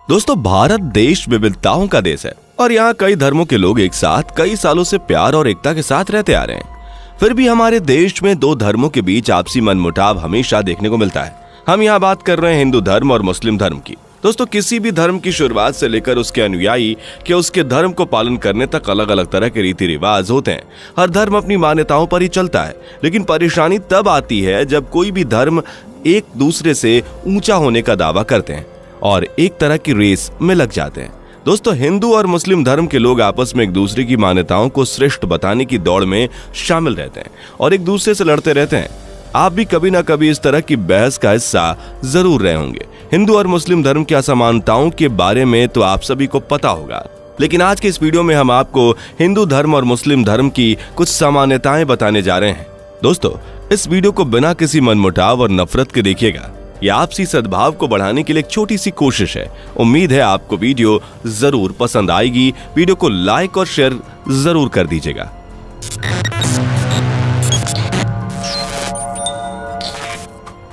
दोस्तों, भारत देश विविधताओं का देश है और यहाँ कई धर्मों के लोग एक साथ कई सालों से प्यार और एकता के साथ रहते आ रहे हैं। फिर भी हमारे देश में दो धर्मों के बीच आपसी मनमुटाव हमेशा देखने को मिलता है। हम यहाँ बात कर रहे हैं हिंदू धर्म और मुस्लिम धर्म की। दोस्तों, किसी भी धर्म की शुरुआत से लेकर उसके अनुयायी के उसके धर्म को पालन करने तक अलग अलग तरह के रीति रिवाज होते हैं। हर धर्म अपनी मान्यताओं पर ही चलता है, लेकिन परेशानी तब आती है जब कोई भी धर्म एक दूसरे से ऊंचा होने का दावा करते हैं और एक तरह की रेस में लग जाते हैं। दोस्तों, हिंदू और मुस्लिम धर्म के लोग आपस में एक दूसरे की मान्यताओं को श्रेष्ठ बताने की दौड़ में शामिल रहते हैं और एक दूसरे से लड़ते रहते हैं। आप भी कभी ना कभी इस तरह की बहस का हिस्सा जरूर रहे होंगे। हिंदू और मुस्लिम धर्म की असमानताओं के बारे में तो आप सभी को पता होगा, लेकिन आज के इस वीडियो में हम आपको हिंदू धर्म और मुस्लिम धर्म की कुछ समानताएं बताने जा रहे हैं। दोस्तों, इस वीडियो को बिना किसी मनमुटाव और नफरत के देखिएगा। यह आपसी सद्भाव को बढ़ाने के लिए एक छोटी सी कोशिश है। उम्मीद है आपको वीडियो जरूर पसंद आएगी। वीडियो को लाइक और शेयर जरूर कर दीजिएगा।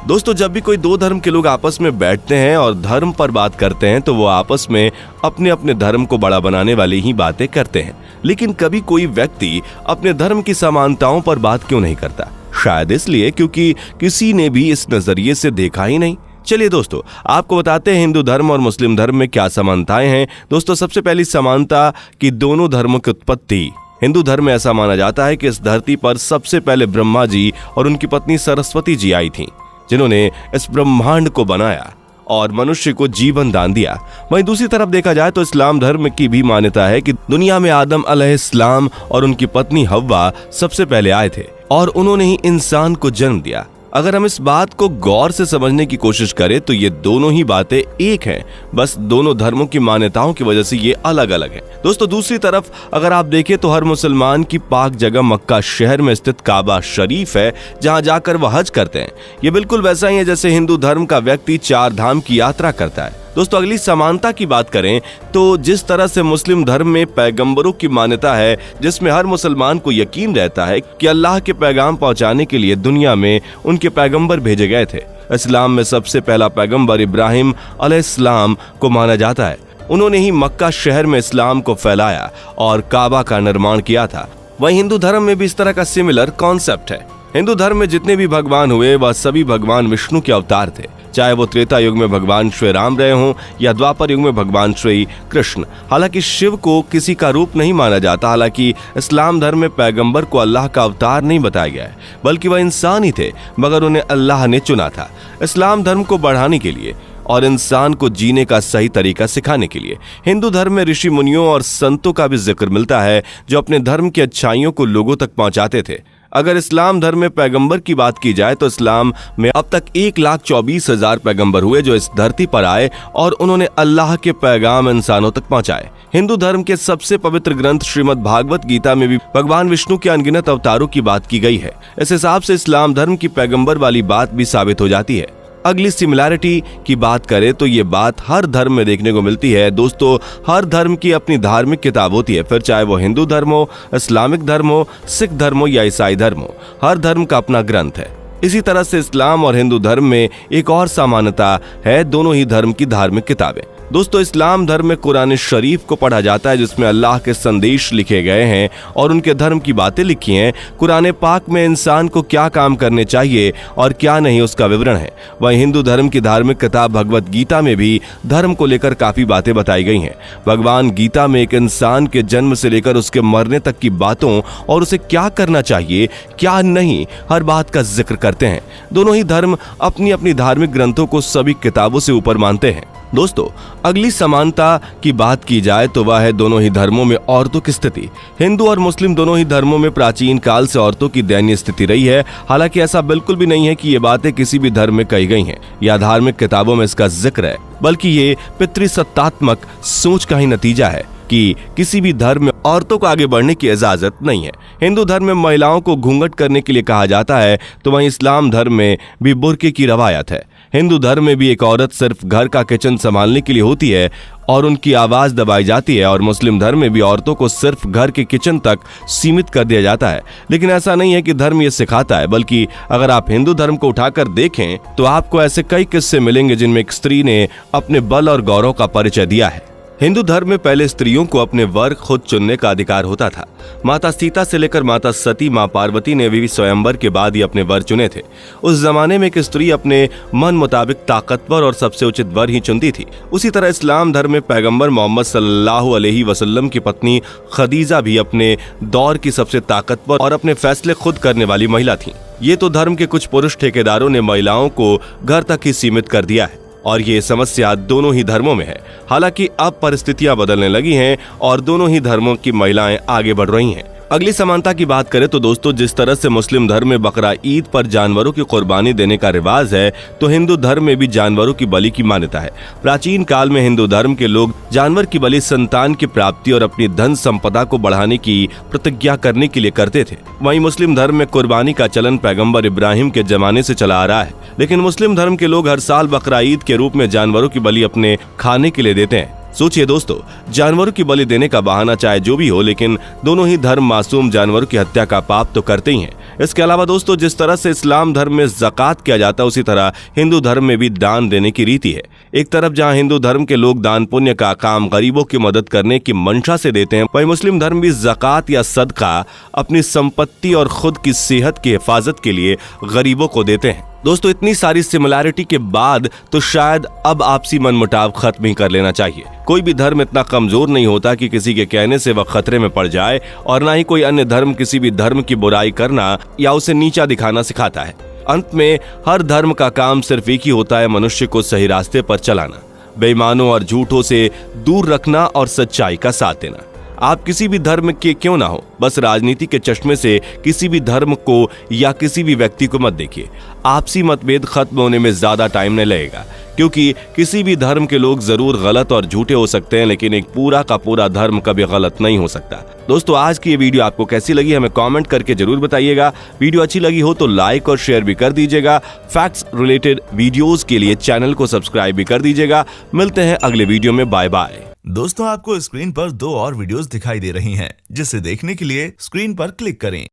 दोस्तों, जब भी कोई दो धर्म के लोग आपस में बैठते हैं और धर्म पर बात करते हैं तो वो आपस में अपने अपने धर्म को बड़ा बनाने वाली ही बातें करते हैं। लेकिन कभी कोई व्यक्ति अपने धर्म की समानताओं पर बात क्यों नहीं करता? शायद इसलिए क्योंकि किसी ने भी इस नजरिए से देखा ही नहीं। चलिए दोस्तों, आपको बताते हैं हिंदू धर्म और मुस्लिम धर्म में क्या समानताएं हैं। दोस्तों, सबसे पहली समानता कि दोनों धर्मों की उत्पत्ति। हिंदू धर्म में ऐसा माना जाता है कि इस धरती पर सबसे पहले ब्रह्मा जी और उनकी पत्नी सरस्वती जी आई थीं, जिन्होंने इस ब्रह्मांड को बनाया और मनुष्य को जीवन दान दिया। वहीं दूसरी तरफ देखा जाए तो इस्लाम धर्म की भी मान्यता है कि दुनिया में आदम अलैहिस्सलाम और उनकी पत्नी हव्वा सबसे पहले आए थे और उन्होंने ही इंसान को जन्म दिया। अगर हम इस बात को गौर से समझने की कोशिश करें तो ये दोनों ही बातें एक हैं, बस दोनों धर्मों की मान्यताओं की वजह से ये अलग अलग हैं। दोस्तों, दूसरी तरफ अगर आप देखें तो हर मुसलमान की पाक जगह मक्का शहर में स्थित काबा शरीफ है, जहां जाकर वह हज करते हैं। ये बिल्कुल वैसा ही है जैसे हिंदू धर्म का व्यक्ति 4 धाम की यात्रा करता है। दोस्तों, अगली समानता की बात करें तो जिस तरह से मुस्लिम धर्म में पैगंबरों की मान्यता है, जिसमें हर मुसलमान को यकीन रहता है कि अल्लाह के पैगाम पहुंचाने के लिए दुनिया में उनके पैगंबर भेजे गए थे। इस्लाम में सबसे पहला पैगंबर इब्राहिम अलैहिस्सलाम को माना जाता है। उन्होंने ही मक्का शहर में इस्लाम को फैलाया और काबा का निर्माण किया था। वहीं हिंदू धर्म में भी इस तरह का सिमिलर कॉन्सेप्ट है। हिंदू धर्म में जितने भी भगवान हुए वह सभी भगवान विष्णु के अवतार थे, चाहे वो त्रेता युग में भगवान श्री राम रहे हों या द्वापर युग में भगवान श्री कृष्ण। हालांकि शिव को किसी का रूप नहीं माना जाता। हालांकि इस्लाम धर्म में पैगंबर को अल्लाह का अवतार नहीं बताया गया है, बल्कि वह इंसान ही थे, मगर उन्हें अल्लाह ने चुना था इस्लाम धर्म को बढ़ाने के लिए और इंसान को जीने का सही तरीका सिखाने के लिए। हिंदू धर्म में ऋषि मुनियों और संतों का भी जिक्र मिलता है, जो अपने धर्म की अच्छाइयों को लोगों तक पहुंचाते थे। अगर इस्लाम धर्म में पैगंबर की बात की जाए तो इस्लाम में अब तक 1,24,000 पैगंबर हुए जो इस धरती पर आए और उन्होंने अल्लाह के पैगाम इंसानों तक पहुंचाए। हिंदू धर्म के सबसे पवित्र ग्रंथ श्रीमद् भागवत गीता में भी भगवान विष्णु के अनगिनत अवतारों की बात की गई है। इस हिसाब से इस्लाम धर्म की पैगंबर वाली बात भी साबित हो जाती है। अगली सिमिलैरिटी की बात करें तो ये बात हर धर्म में देखने को मिलती है। दोस्तों, हर धर्म की अपनी धार्मिक किताब होती है, फिर चाहे वो हिंदू धर्म हो, इस्लामिक धर्म हो, सिख धर्म हो या ईसाई धर्म हो। हर धर्म का अपना ग्रंथ है। इसी तरह से इस्लाम और हिंदू धर्म में एक और समानता है, दोनों ही धर्म की धार्मिक किताबें। दोस्तों, इस्लाम धर्म में कुरान शरीफ को पढ़ा जाता है, जिसमें अल्लाह के संदेश लिखे गए हैं और उनके धर्म की बातें लिखी हैं। कुरान पाक में इंसान को क्या काम करने चाहिए और क्या नहीं, उसका विवरण है। वहीं हिंदू धर्म की धार्मिक किताब भगवत गीता में भी धर्म को लेकर काफी बातें बताई गई हैं। भगवान गीता में एक इंसान के जन्म से लेकर उसके मरने तक की बातों और उसे क्या करना चाहिए क्या नहीं, हर बात का जिक्र करते हैं। दोनों ही धर्म अपनी अपनी धार्मिक ग्रंथों को सभी किताबों से ऊपर मानते हैं। दोस्तों, अगली समानता की बात की जाए तो वह है दोनों ही धर्मों में औरतों की स्थिति। हिंदू और मुस्लिम दोनों ही धर्मों में प्राचीन काल से औरतों की दयनीय स्थिति रही है। हालांकि ऐसा बिल्कुल भी नहीं है कि ये बातें किसी भी धर्म में कही गई हैं या धार्मिक किताबों में इसका जिक्र है, बल्कि ये पितृसत्तात्मक सोच का ही नतीजा है कि किसी भी धर्म में औरतों को आगे बढ़ने की इजाजत नहीं है। हिंदू धर्म में महिलाओं को घूंघट करने के लिए कहा जाता है, तो वहीं इस्लाम धर्म में भी बुर्के की रवायत है। हिंदू धर्म में भी एक औरत सिर्फ घर का किचन संभालने के लिए होती है और उनकी आवाज दबाई जाती है, और मुस्लिम धर्म में भी औरतों को सिर्फ घर के किचन तक सीमित कर दिया जाता है। लेकिन ऐसा नहीं है कि धर्म ये सिखाता है, बल्कि अगर आप हिंदू धर्म को उठाकर देखें तो आपको ऐसे कई किस्से मिलेंगे जिनमें एक स्त्री ने अपने बल और गौरव का परिचय दिया है। हिंदू धर्म में पहले स्त्रियों को अपने वर खुद चुनने का अधिकार होता था। माता सीता से लेकर माता सती, माँ पार्वती ने भी स्वयंवर के बाद ही अपने वर चुने थे। उस जमाने में एक स्त्री अपने मन मुताबिक ताकतवर और सबसे उचित वर ही चुनती थी। उसी तरह इस्लाम धर्म में पैगंबर मोहम्मद सल्लल्लाहु अलैहि वसल्लम की पत्नी खदीजा भी अपने दौर की सबसे ताकतवर और अपने फैसले खुद करने वाली महिला थी। ये तो धर्म के कुछ पुरुष ठेकेदारों ने महिलाओं को घर तक ही सीमित कर दिया है, और ये समस्या दोनों ही धर्मों में है। हालांकि अब परिस्थितियां बदलने लगी हैं और दोनों ही धर्मों की महिलाएं आगे बढ़ रही हैं। अगली समानता की बात करें तो दोस्तों, जिस तरह से मुस्लिम धर्म में बकरा ईद पर जानवरों की कुर्बानी देने का रिवाज है, तो हिंदू धर्म में भी जानवरों की बलि की मान्यता है। प्राचीन काल में हिंदू धर्म के लोग जानवर की बलि संतान की प्राप्ति और अपनी धन संपदा को बढ़ाने की प्रतिज्ञा करने के लिए करते थे। वहीं मुस्लिम धर्म में कुर्बानी का चलन पैगंबर इब्राहिम के जमाने से चला आ रहा है, लेकिन मुस्लिम धर्म के लोग हर साल बकरा ईद के रूप में जानवरों की बलि अपने खाने के लिए देते हैं। सोचिए दोस्तों, जानवरों की बलि देने का बहाना चाहे जो भी हो, लेकिन दोनों ही धर्म मासूम जानवरों की हत्या का पाप तो करते ही हैं। इसके अलावा दोस्तों, जिस तरह से इस्लाम धर्म में ज़कात किया जाता है, उसी तरह हिंदू धर्म में भी दान देने की रीति है। एक तरफ जहां हिंदू धर्म के लोग दान पुण्य का काम गरीबों की मदद करने की मंशा से देते हैं, वहीं मुस्लिम धर्म भी ज़कात या सदका अपनी संपत्ति और खुद की सेहत की हिफाजत के लिए गरीबों को देते हैं। दोस्तों, इतनी सारी सिमिलैरिटी के बाद तो शायद अब आपसी मनमुटाव खत्म ही कर लेना चाहिए। कोई भी धर्म इतना कमजोर नहीं होता कि किसी के कहने से वह खतरे में पड़ जाए, और ना ही कोई अन्य धर्म किसी भी धर्म की बुराई करना या उसे नीचा दिखाना सिखाता है। अंत में हर धर्म का काम सिर्फ एक ही होता है, मनुष्य को सही रास्ते पर चलाना, बेईमानों और झूठों से दूर रखना और सच्चाई का साथ देना। आप किसी भी धर्म के क्यों ना हो, बस राजनीति के चश्मे से किसी भी धर्म को या किसी भी व्यक्ति को मत देखिए। आपसी मतभेद खत्म होने में ज्यादा टाइम नहीं लगेगा, क्योंकि किसी भी धर्म के लोग जरूर गलत और झूठे हो सकते हैं, लेकिन एक पूरा का पूरा धर्म कभी गलत नहीं हो सकता। दोस्तों, आज की ये वीडियो आपको कैसी लगी हमें कमेंट करके जरूर बताइएगा। वीडियो अच्छी लगी हो तो लाइक और शेयर भी कर दीजिएगा। फैक्ट्स रिलेटेड वीडियोस के लिए चैनल को सब्सक्राइब भी कर दीजिएगा। मिलते हैं अगले वीडियो में। Bye bye. दोस्तों, आपको स्क्रीन पर 2 और वीडियोस दिखाई दे रही हैं, जिसे देखने के लिए स्क्रीन पर क्लिक करें।